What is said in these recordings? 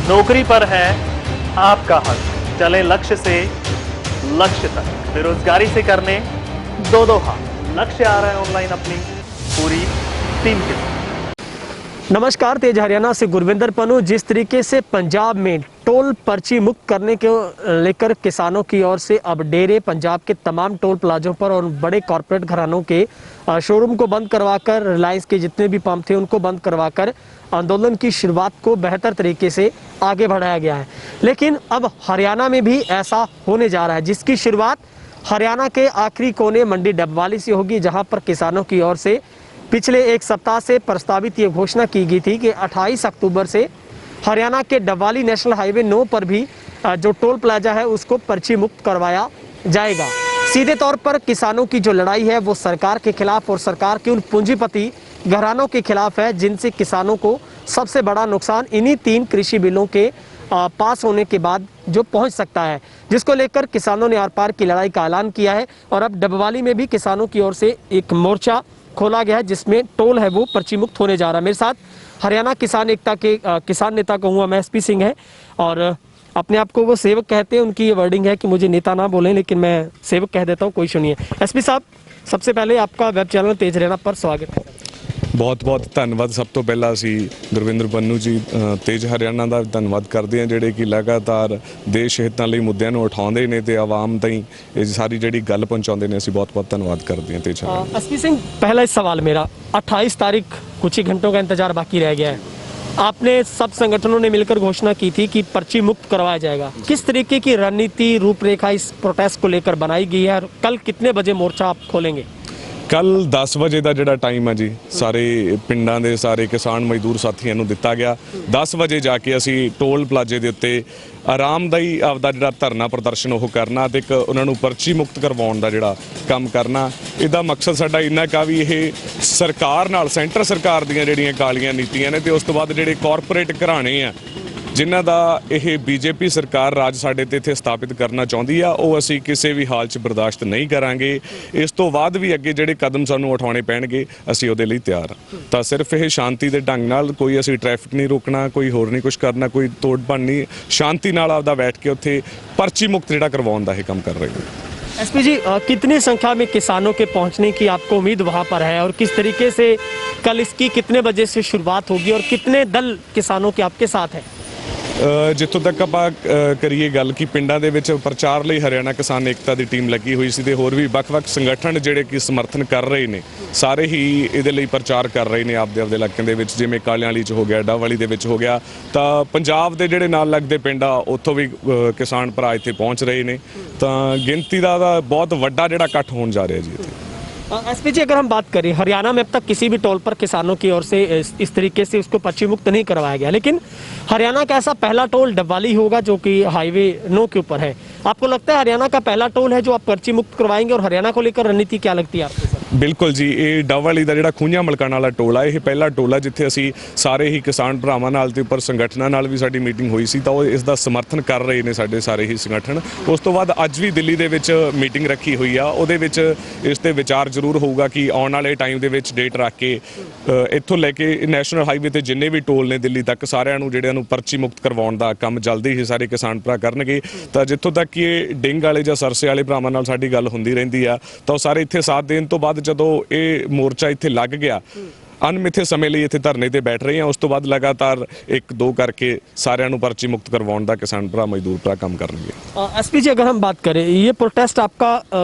नौकरी पर है आपका हक, चले लक्ष्य से लक्ष्य तक, बेरोजगारी से करने दो दो हाथ। लक्ष्य आ रहा है ऑनलाइन अपनी पूरी टीम के साथ। नमस्कार, तेज हरियाणा से गुरविंदर पन्नू। जिस तरीके से पंजाब में टोल पर्ची मुक्त करने को लेकर किसानों की ओर से अब डेरे पंजाब के तमाम टोल प्लाजों पर और बड़े कॉरपोरेट घरानों के शोरूम को बंद करवाकर, रिलायंस के जितने भी पंप थे उनको बंद करवाकर आंदोलन की शुरुआत को बेहतर तरीके से आगे बढ़ाया गया है। लेकिन अब हरियाणा में भी ऐसा होने जा रहा है, जिसकी शुरुआत हरियाणा के आखिरी कोने मंडी डबवाली से होगी, जहां पर किसानों की ओर से पिछले एक सप्ताह से प्रस्तावित ये घोषणा की गई थी कि 28 अक्टूबर से हरियाणा के डबवाली नेशनल हाईवे 9 पर भी जो टोल प्लाजा है उसको पर्ची मुक्त करवाया जाएगा। सीधे तौर पर किसानों की जो लड़ाई है वो सरकार के खिलाफ और सरकार के उन पूंजीपति घरानों के खिलाफ है, जिनसे किसानों को सबसे बड़ा नुकसान इन्हीं 3 कृषि बिलों के पास होने के बाद जो पहुंच सकता है, जिसको लेकर किसानों ने आर पार की लड़ाई का ऐलान किया है। और अब डबवाली में भी किसानों की ओर से एक मोर्चा खोला गया है, जिसमें टोल है वो पर्ची मुक्त होने जा रहा है। मेरे साथ हरियाणा किसान एकता के किसान नेता कहूँगा मैं SP सिंह है, और अपने आप को वो सेवक कहते हैं। उनकी ये वर्डिंग है कि मुझे नेता ना बोलें, लेकिन मैं सेवक कह देता हूँ, कोई सुनिए। SP साहब, सबसे पहले आपका वेब चैनल तेज हरियाणा पर स्वागत है। बहुत बहुत धन्यवाद। सब तो पहला ਅਸੀਂ ਗੁਰਵਿੰਦਰ ਪੰਨੂ ਜੀ ਤੇਜ ਹਰਿਆਣਾ ਦਾ ਧੰਨਵਾਦ ਕਰਦੇ ਹਾਂ, ਜਿਹੜੇ ਕਿ ਲਗਾਤਾਰ ਦੇਸ਼ ਹਿੱਤਾਂ ਲਈ ਮੁੱਦਿਆਂ ਨੂੰ ਉਠਾਉਂਦੇ ਨੇ ਤੇ ਆਵਾਮ ਤਾਈਂ ਇਹ ਸਾਰੀ ਜਿਹੜੀ ਗੱਲ ਪਹੁੰਚਾਉਂਦੇ ਨੇ। ਅਸੀਂ बहुत बहुत ਧੰਨਵਾਦ ਕਰਦੇ ਹਾਂ ਤੇਜ ਹਰਿਆਣਾ। SP सिंह, पहला इस सवाल मेरा, 28 तारीख कुछ ही घंटों का इंतजार बाकी रह गया है। आपने सब संगठनों ने मिलकर घोषणा की थी कि पर्ची मुक्त करवाया जाएगा। किस तरीके की रणनीति रूपरेखा इस प्रोटेस्ट को लेकर बनाई गई है, और कल कितने बजे मोर्चा आप खोलेंगे? ਕੱਲ 10 ਵਜੇ ਦਾ ਜਿਹੜਾ ਟਾਈਮ ਹੈ ਜੀ, ਸਾਰੇ ਪਿੰਡਾਂ ਦੇ ਸਾਰੇ ਕਿਸਾਨ ਮਜ਼ਦੂਰ ਸਾਥੀਆਂ ਨੂੰ ਦਿੱਤਾ ਗਿਆ। 10 ਵਜੇ ਜਾ ਕੇ ਅਸੀਂ ਟੋਲ ਪਲਾਜ਼ੇ ਦੇ ਉੱਤੇ ਆਰਾਮਦਾਈ ਆਪਦਾ ਜਿਹੜਾ ਧਰਨਾ ਪ੍ਰਦਰਸ਼ਨ ਉਹ ਕਰਨਾ ਤੇ ਇੱਕ ਉਹਨਾਂ ਨੂੰ ਪਰਚੀ ਮੁਕਤ ਕਰਵਾਉਣ ਦਾ ਜਿਹੜਾ ਕੰਮ ਕਰਨਾ। ਇਹਦਾ ਮਕਸਦ ਸਾਡਾ ਇੰਨਾ ਕਾ ਵੀ ਇਹ ਸਰਕਾਰ ਨਾਲ, ਸੈਂਟਰ ਸਰਕਾਰ ਦੀਆਂ ਜਿਹੜੀਆਂ ਕਾਲੀਆਂ ਨੀਤੀਆਂ ਨੇ ਤੇ ਉਸ ਤੋਂ ਬਾਅਦ ਜਿਹੜੇ ਕਾਰਪੋਰੇਟ ਘਰਾਣੇ ਆ ਜਿਨ੍ਹਾਂ ਦਾ ਇਹ BJP ਸਰਕਾਰ ਰਾਜ ਸਾਡੇ ਤੇ ਇੱਥੇ ਸਥਾਪਿਤ ਕਰਨਾ ਚਾਹੁੰਦੀ ਆ, ਉਹ ਅਸੀਂ ਕਿਸੇ ਵੀ ਹਾਲ 'ਚ ਬਰਦਾਸ਼ਤ ਨਹੀਂ ਕਰਾਂਗੇ। ਇਸ ਤੋਂ ਬਾਅਦ ਵੀ ਅੱਗੇ ਜਿਹੜੇ ਕਦਮ ਸਾਨੂੰ ਉਠਾਉਣੇ ਪੈਣਗੇ ਅਸੀਂ ਉਹਦੇ ਲਈ ਤਿਆਰ ਹਾਂ। ਤਾਂ ਸਿਰਫ ਇਹ ਸ਼ਾਂਤੀ ਦੇ ਢੰਗ ਨਾਲ, ਕੋਈ ਅਸੀਂ ਟ੍ਰੈਫਿਕ ਨਹੀਂ ਰੋਕਣਾ, ਕੋਈ ਹੋਰ ਨਹੀਂ ਕੁਝ ਕਰਨਾ, ਕੋਈ ਤੋੜ ਭੰਨ ਨਹੀਂ, ਸ਼ਾਂਤੀ ਨਾਲ ਆਪਦਾ ਬੈਠ ਕੇ ਉੱਥੇ ਪਰਚੀ ਮੁਕਤ ਜਿਹੜਾ ਕਰਵਾਉਣ ਦਾ ਇਹ ਕੰਮ ਕਰ ਰਹੇ ਹਾਂ। SP जी, कितनी संख्या में किसानों के पहुंचने की आपको उम्मीद वहां पर है, और किस तरीके से कल इसकी कितने बजे से शुरुआत होगी, और कितने दल किसानों के आपके साथ है? ਜਿੱਥੋਂ ਤੱਕ ਆਪਾਂ ਕਰੀਏ ਗੱਲ ਕਿ ਪਿੰਡਾਂ ਦੇ ਵਿੱਚ ਪ੍ਰਚਾਰ ਲਈ ਹਰਿਆਣਾ ਕਿਸਾਨ ਏਕਤਾ ਦੀ ਟੀਮ ਲੱਗੀ ਹੋਈ ਸੀ ਤੇ ਹੋਰ ਵੀ ਵੱਖ-ਵੱਖ ਸੰਗਠਨ ਜਿਹੜੇ ਕਿ ਸਮਰਥਨ ਕਰ ਰਹੇ ਨੇ, ਸਾਰੇ ਹੀ ਇਹਦੇ ਲਈ ਪ੍ਰਚਾਰ ਕਰ ਰਹੇ ਨੇ ਆਪਦੇ ਇਲਾਕਿਆਂ ਦੇ ਵਿੱਚ। ਜਿਵੇਂ ਕਾਲਿਆਂਵਾਲੀ 'ਚ ਹੋ ਗਿਆ, ਡਾਵਾਲੀ ਦੇ ਵਿੱਚ ਹੋ ਗਿਆ, ਤਾਂ ਪੰਜਾਬ ਦੇ ਜਿਹੜੇ ਨਾਲ ਲੱਗਦੇ ਪਿੰਡ ਆ ਉੱਥੋਂ ਵੀ ਕਿਸਾਨ ਭਰਾ ਇੱਥੇ ਪਹੁੰਚ ਰਹੇ ਨੇ। ਤਾਂ ਗਿਣਤੀ ਦਾ ਬਹੁਤ ਵੱਡਾ ਜਿਹੜਾ ਇਕੱਠ ਹੋਣ ਜਾ ਰਿਹਾ ਜੀ ਇੱਥੇ। SP जी, अगर हम बात करें, हरियाणा में अब तक किसी भी टोल पर किसानों की ओर से इस तरीके से उसको पर्ची मुक्त नहीं करवाया गया, लेकिन हरियाणा का ऐसा पहला टोल डबवाली होगा जो कि हाईवे 9 के ऊपर है। आपको लगता है हरियाणा का पहला टोल है जो आप पर्ची मुक्त करवाएंगे, और हरियाणा को लेकर रणनीति क्या लगती है आपको? ਬਿਲਕੁਲ ਜੀ, ਇਹ ਡਾਵਾਲੀ ਦਾ ਜਿਹੜਾ ਖੂੰਝਾਂ ਮਲਕਾਣ ਵਾਲਾ ਟੋਲ ਆ, ਇਹ ਪਹਿਲਾ ਟੋਲ ਆ ਜਿੱਥੇ ਅਸੀਂ ਸਾਰੇ ਹੀ ਕਿਸਾਨ ਭਰਾਵਾਂ ਨਾਲ ਤੇ ਉੱਪਰ ਸੰਗਠਨਾਂ ਨਾਲ ਵੀ ਸਾਡੀ ਮੀਟਿੰਗ ਹੋਈ ਸੀ, ਤਾਂ ਉਹ ਇਸ ਦਾ ਸਮਰਥਨ ਕਰ ਰਹੇ ਨੇ ਸਾਡੇ ਸਾਰੇ ਹੀ ਸੰਗਠਨ। ਉਸ ਤੋਂ ਬਾਅਦ ਅੱਜ ਵੀ ਦਿੱਲੀ ਦੇ ਵਿੱਚ ਮੀਟਿੰਗ ਰੱਖੀ ਹੋਈ ਆ, ਉਹਦੇ ਵਿੱਚ ਇਸ 'ਤੇ ਵਿਚਾਰ ਜ਼ਰੂਰ ਹੋਊਗਾ ਕਿ ਆਉਣ ਵਾਲੇ ਟਾਈਮ ਦੇ ਵਿੱਚ ਡੇਟ ਰੱਖ ਕੇ ਇੱਥੋਂ ਲੈ ਕੇ ਨੈਸ਼ਨਲ ਹਾਈਵੇ 'ਤੇ ਜਿੰਨੇ ਵੀ ਟੋਲ ਨੇ ਦਿੱਲੀ ਤੱਕ, ਸਾਰਿਆਂ ਨੂੰ ਜਿਹੜਿਆਂ ਨੂੰ ਪਰਚੀ ਮੁਕਤ ਕਰਵਾਉਣ ਦਾ ਕੰਮ ਜਲਦੀ ਹੀ ਸਾਰੇ ਕਿਸਾਨ ਭਰਾ ਕਰਨਗੇ। ਤਾਂ ਜਿੱਥੋਂ ਤੱਕ ਕਿ ਇਹ ਡਿੰਗ ਵਾਲੇ ਜਾਂ ਸਰਸੇ ਵਾਲੇ ਭਰਾਵਾਂ ਨਾਲ ਸਾਡੀ ਗੱਲ ਹੁੰਦੀ ਰਹਿੰਦੀ ਆ, ਤਾਂ ਉਹ ਸਾਰੇ ਇੱਥੇ ਸਾਥ ਦੇਣ ਤੋਂ ਬਾਅਦ ਜਦੋਂ ਇਹ ਮੋਰਚਾ ਇੱਥੇ ਲੱਗ ਗਿਆ, ਅਣਮਿੱਥੇ ਸਮੇਂ ਲਈ ਇੱਥੇ ਧਰਨੇ ਤੇ ਬੈਠ ਰਹੇ ਹਾਂ। ਉਸ ਤੋਂ ਬਾਅਦ ਲਗਾਤਾਰ 1-2 ਕਰਕੇ ਸਾਰਿਆਂ ਨੂੰ ਪਰਚੀ ਮੁਕਤ ਕਰਵਾਉਣ ਦਾ ਕਿਸਾਨ ਭਰਾ ਮਜ਼ਦੂਰ ਭਰਾ ਕੰਮ ਕਰਨਗੇ। SP जी, अगर हम बात करें, ये प्रोटेस्ट आपका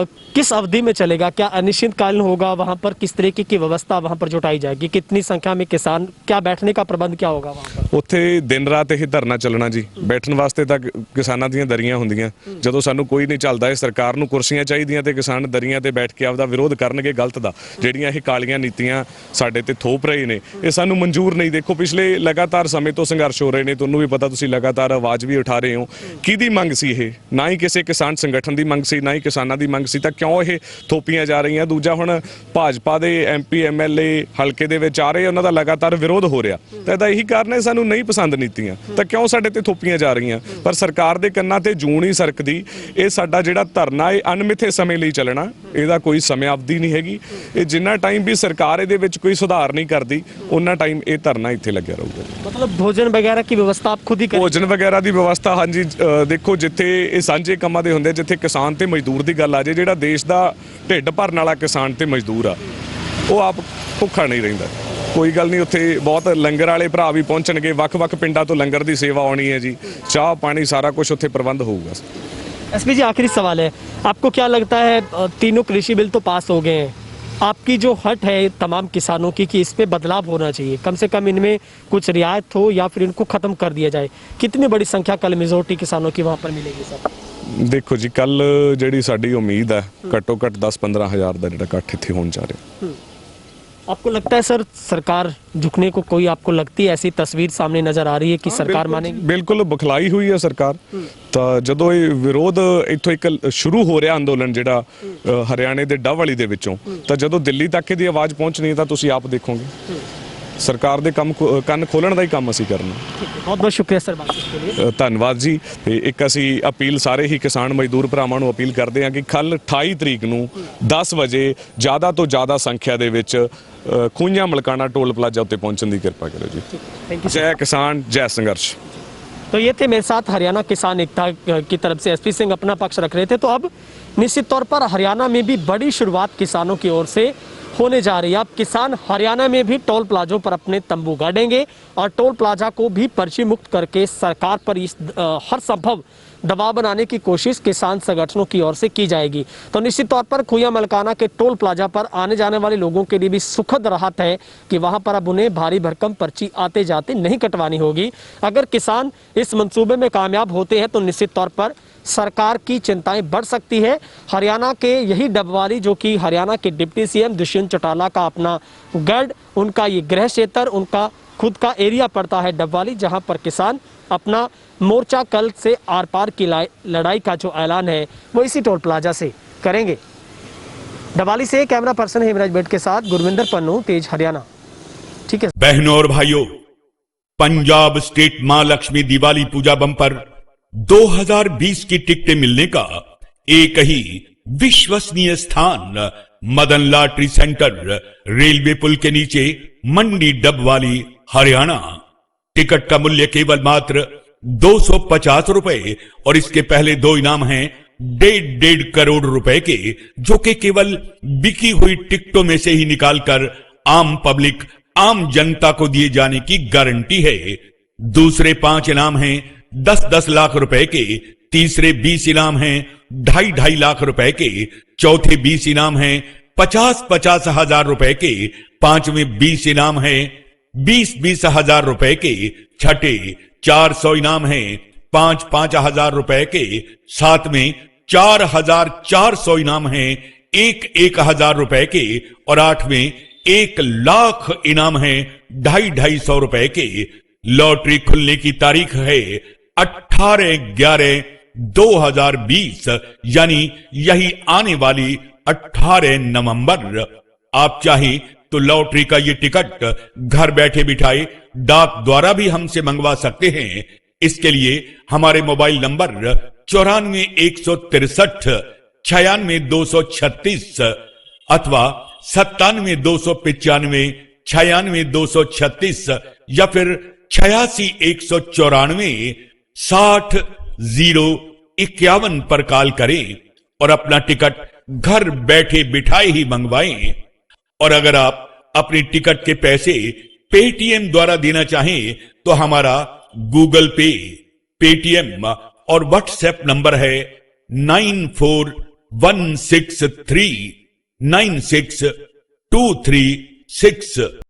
किस अवधि में चलेगा? क्या अनिश्चितकालीन होगा? वहाँ पर किस तरीके की व्यवस्था वहाँ पर जुटाई जाएगी? कितनी संख्या में किसान, क्या बैठने का प्रबंध क्या होगा वहाँ पर? ਉੱਥੇ ਦਿਨ ਰਾਤ ਇਹ ਧਰਨਾ ਚੱਲਣਾ ਜੀ। ਬੈਠਣ ਵਾਸਤੇ ਤਾਂ ਕਿਸਾਨਾਂ ਦੀਆਂ ਦਰੀਆਂ ਹੁੰਦੀਆਂ, ਜਦੋਂ ਸਾਨੂੰ ਕੋਈ ਨਹੀਂ ਚੱਲਦਾ, ਇਹ ਸਰਕਾਰ ਨੂੰ ਕੁਰਸੀਆਂ ਚਾਹੀਦੀਆਂ ਤੇ ਕਿਸਾਨ ਦਰੀਆਂ ਤੇ ਬੈਠ ਕੇ ਆਪਦਾ ਵਿਰੋਧ ਕਰਨਗੇ ਗਲਤ ਦਾ। ਜਿਹੜੀਆਂ ਇਹ ਕਾਲੀਆਂ ਨੀਤੀਆਂ ਸਾਡੇ ਤੇ ਥੋਪ ਰਹੇ ਨੇ, ਇਹ ਸਾਨੂੰ ਮਨਜ਼ੂਰ ਨਹੀਂ। ਦੇਖੋ, ਪਿਛਲੇ ਲਗਾਤਾਰ ਸਮੇਂ ਤੋਂ ਸੰਘਰਸ਼ ਹੋ ਰਹੇ ਨੇ, ਤੁਹਾਨੂੰ ਵੀ ਪਤਾ, ਤੁਸੀਂ ਲਗਾਤਾਰ ਆਵਾਜ਼ ਵੀ ਉਠਾ ਰਹੇ ਹੋ। ਕਿਹਦੀ ਮੰਗ ਸੀ ਇਹ? ਨਾ ਹੀ ਕਿਸੇ ਕਿਸਾਨ ਸੰਗਠਨ ਦੀ ਮੰਗ ਸੀ, ਨਾ ਹੀ ਕਿਸਾਨਾਂ ਦੀ ਮੰਗ ਸੀ, ਤਾਂ ਕਿਉਂ ਇਹ ਥੋਪੀਆਂ ਜਾ ਰਹੀਆਂ? ਦੂਜਾ, ਹੁਣ ਭਾਜਪਾ ਦੇ MP MLA ਹਲਕੇ ਦੇ ਵਿੱਚ ਆ ਰਹੇ, ਉਹਨਾਂ ਦਾ ਲਗਾਤਾਰ ਵਿਰੋਧ ਹੋ ਰਿਹਾ, ਤਾਂ ਇਹਦਾ ਇਹੀ ਕਾਰਨ ਹੈ ਸਾਨੂੰ ਨਹੀਂ ਪਸੰਦ ਨੀਤੀਆਂ, ਤਾਂ ਕਿਉਂ ਸਾਡੇ ਤੇ ਥੋਪੀਆਂ ਜਾ ਰਹੀਆਂ? ਪਰ ਸਰਕਾਰ ਦੇ ਕੰਨਾਂ ਤੇ ਜੂੰ ਨਹੀਂ ਸਰਕਦੀ। ਇਹ ਸਾਡਾ ਜਿਹੜਾ ਧਰਨਾ ਇਹ ਅਣਮਿੱਥੇ ਸਮੇਂ ਲਈ ਚੱਲਣਾ, ਇਹਦਾ ਕੋਈ ਸਮੇਂ ਅਵਧੀ ਨਹੀਂ ਹੈਗੀ। ਇਹ ਜਿੰਨਾ ਟਾਈਮ ਵੀ ਸਰਕਾਰ ਇਹਦੇ ਵਿੱਚ ਕੋਈ ਸੁਧਾਰ नहीं करती ਉਹਨਾਂ ਟਾਈਮ ਇਹ ਧਰਨਾ ਇੱਥੇ ਲੱਗਿਆ ਰਹੂਗਾ। मतलब भोजन वगैरह की व्यवस्था आप खुद ही करें? ਭੋਜਨ ਵਗੈਰਾ ਦੀ ਵਿਵਸਥਾ ਹਾਂਜੀ ਦੇਖੋ ਜਿੱਥੇ ਇਹ ਸਾਂਝੇ ਕੰਮਾਂ ਦੇ ਹੁੰਦੇ ਜਿੱਥੇ ਕਿਸਾਨ ਤੇ ਮਜ਼ਦੂਰ ਦੀ ਗੱਲ ਆ ਜੇ ਜਿਹੜਾ ਦੇਸ਼ ਦਾ ਢਿੱਡ ਭਰਨ ਵਾਲਾ ਕਿਸਾਨ ਤੇ ਮਜ਼ਦੂਰ ਆ ਉਹ ਆਪ ਭੁੱਖਾ ਨਹੀਂ ਰਹਿੰਦਾ। ਕੋਈ ਗੱਲ ਨਹੀਂ ਉੱਥੇ ਬਹੁਤ ਲੰਗਰ ਵਾਲੇ ਭਰਾ ਵੀ ਪਹੁੰਚਣਗੇ ਵੱਖ-ਵੱਖ ਪਿੰਡਾਂ ਤੋਂ ਲੰਗਰ ਦੀ ਸੇਵਾ ਆਉਣੀ ਹੈ ਜੀ ਚਾਹ ਪਾਣੀ ਸਾਰਾ ਕੁਝ ਉੱਥੇ ਪ੍ਰਬੰਧ ਹੋਊਗਾ। एसपी जी आखिरी सवाल है, आपको क्या लगता है तीनों कृषि बिल तो पास हो गए हैं, आपकी जो हट है तमाम किसानों की कि इस पे बदलाव होना चाहिए, कम से कम इनमें कुछ रियायत हो या फिर इनको खत्म कर दिया जाए, कितनी बड़ी संख्या कल मेजोरिटी किसानों की वहाँ पर मिलेगी सर? ਦੇਖੋ ਜੀ ਕੱਲ ਜਿਹੜੀ ਸਾਡੀ ਉਮੀਦ ਹੈ ਘੱਟੋ ਘੱਟ 10-15 ਹਜ਼ਾਰ ਦਾ ਜਿਹੜਾ ਇਕੱਠ ਇੱਥੇ ਹੋਣ ਜਾ ਰਿਹਾ। आपको लगता है सर सरकार झुकने को, कोई आपको लगती है ऐसी तस्वीर सामने नजर आ रही है कि सरकार मानेगी? ਬਿਲਕੁਲ ਬੁਖਲਾਈ ਹੋਈ ਹੈ ਸਰਕਾਰ। ਤਾਂ ਜਦੋਂ ਇਹ ਵਿਰੋਧ ਇੱਥੋਂ ਇੱਕ ਸ਼ੁਰੂ ਹੋ ਰਿਹਾ ਅੰਦੋਲਨ ਜਿਹੜਾ ਹਰਿਆਣੇ ਦੇ ਡੱਬ ਵਾਲੀ ਦੇ ਵਿੱਚੋਂ ਤਾਂ ਜਦੋਂ ਦਿੱਲੀ ਤੱਕ ਇਹਦੀ ਆਵਾਜ਼ ਪਹੁੰਚਣੀ ਹੈ ਤਾਂ ਤੁਸੀਂ ਆਪ ਦੇਖੋਗੇ ਸਰਕਾਰ ਦੇ ਕੰਮ ਕੰਨ ਖੋਲਣ ਦਾ ਹੀ ਕੰਮ ਅਸੀਂ ਕਰਨਾ। बहुत बहुत शुक्रिया सर बातचीत के लिए। ਧੰਨਵਾਦ ਜੀ। ਤੇ ਇੱਕ ਅਸੀਂ ਅਪੀਲ ਸਾਰੇ ਹੀ ਕਿਸਾਨ ਮਜ਼ਦੂਰ ਭਰਾਵਾਂ ਨੂੰ ਅਪੀਲ ਕਰਦੇ ਹਾਂ ਕਿ ਕੱਲ 28 ਤਰੀਕ ਨੂੰ 10 ਵਜੇ ਜ਼ਿਆਦਾ ਤੋਂ ਜ਼ਿਆਦਾ ਸੰਖਿਆ ਦੇ ਵਿੱਚ ਖੂੰਜਾਂ ਮਲਕਾਣਾ ਟੋਲ ਪਲਾਜ਼ਾ ਉੱਤੇ ਪਹੁੰਚਣ ਦੀ ਕਿਰਪਾ ਕਰੋ ਜੀ। Thank you. ਜੈ ਕਿਸਾਨ ਜੈ ਸੰਘਰਸ਼। तो ये थे मेरे साथ हरियाणा किसान एकता की तरफ से एसपी सिंह अपना पक्ष रख रहे थे। तो अब निश्चित तौर पर हरियाणा में भी बड़ी शुरुआत किसानों की ओर से होने जा रही है। अब किसान हरियाणा में भी टोल प्लाजों पर अपने तंबू गाड़ेंगे और टोल प्लाजा को भी पर्ची मुक्त करके सरकार पर इस हर संभव दबाव बनाने की कोशिश किसान संगठनों की ओर से की जाएगी। तो निश्चित तौर पर खुया मलकाना के टोल प्लाजा पर आने जाने वाले लोगों के लिए भी सुखद राहत है कि वहां पर अब उन्हें भारी भरकम पर्ची आते जाते नहीं कटवानी होगी। अगर किसान इस मंसूबे में कामयाब होते हैं तो निश्चित तौर पर सरकार की चिंताएं बढ़ सकती है। हरियाणा के यही डबवाली जो कि हरियाणा के डिप्टी सीएम दुष्यंत चौटाला का अपना गढ़, उनका ये गृह क्षेत्र, उनका खुद का एरिया पड़ता है डबवाली, जहां पर किसान अपना मोर्चा कल से आर पार की लड़ाई का जो ऐलान है वो इसी टोल प्लाजा से करेंगे। डबवाली से कैमरा पर्सन हेमराज बेट के साथ गुरविंदर पन्नू, तेज हरियाणा। ठीक है बहनों और भाइयों, पंजाब स्टेट मां लक्ष्मी दिवाली पूजा बम्पर 2020 की टिकटें मिलने का एक ही विश्वसनीय स्थान मदन लॉटरी सेंटर, रेलवे पुल के नीचे, मंडी डबवाली, हरियाणा। टिकट का मूल्य केवल मात्र 250 रुपए और इसके पहले दो इनाम हैं 1.5 करोड़ रुपए के, जो कि केवल बिकी हुई टिकटों में से ही निकालकर आम पब्लिक, आम जनता को दिए जाने की गारंटी है। दूसरे 5 इनाम हैं 10-10 लाख रुपए के, तीसरे 20 इनाम हैं 2.5 लाख रुपए के, चौथे 20 इनाम हैं 50-50 हजार रुपए के, पांचवें 20 इनाम हैं 20-20 हजार रुपए के, छठे 400 इनाम हैं 5-5 हजार रुपए के, सातवें 4,400 इनाम हैं 1-1 हजार रुपए के और आठवें 1 लाख इनाम हैं 250 रुपए के। लॉटरी खुलने की तारीख है 18/11/2020, यानी यही आने वाली 18 नवंबर। आप चाहें तो लॉटरी का ये टिकट घर बैठे बिठाए डाक द्वारा भी हमसे मंगवा सकते हैं। इसके लिए हमारे मोबाइल नंबर 94 163 96 236 अथवा 97 295 96 236 या फिर 86 194 60 051 पर कॉल करें और अपना टिकट घर बैठे बिठाए ही मंगवाएं। और अगर आप अपनी टिकट के पैसे पेटीएम द्वारा देना चाहें तो हमारा गूगल पे, पेटीएम और व्हाट्सएप नंबर है 9416396236।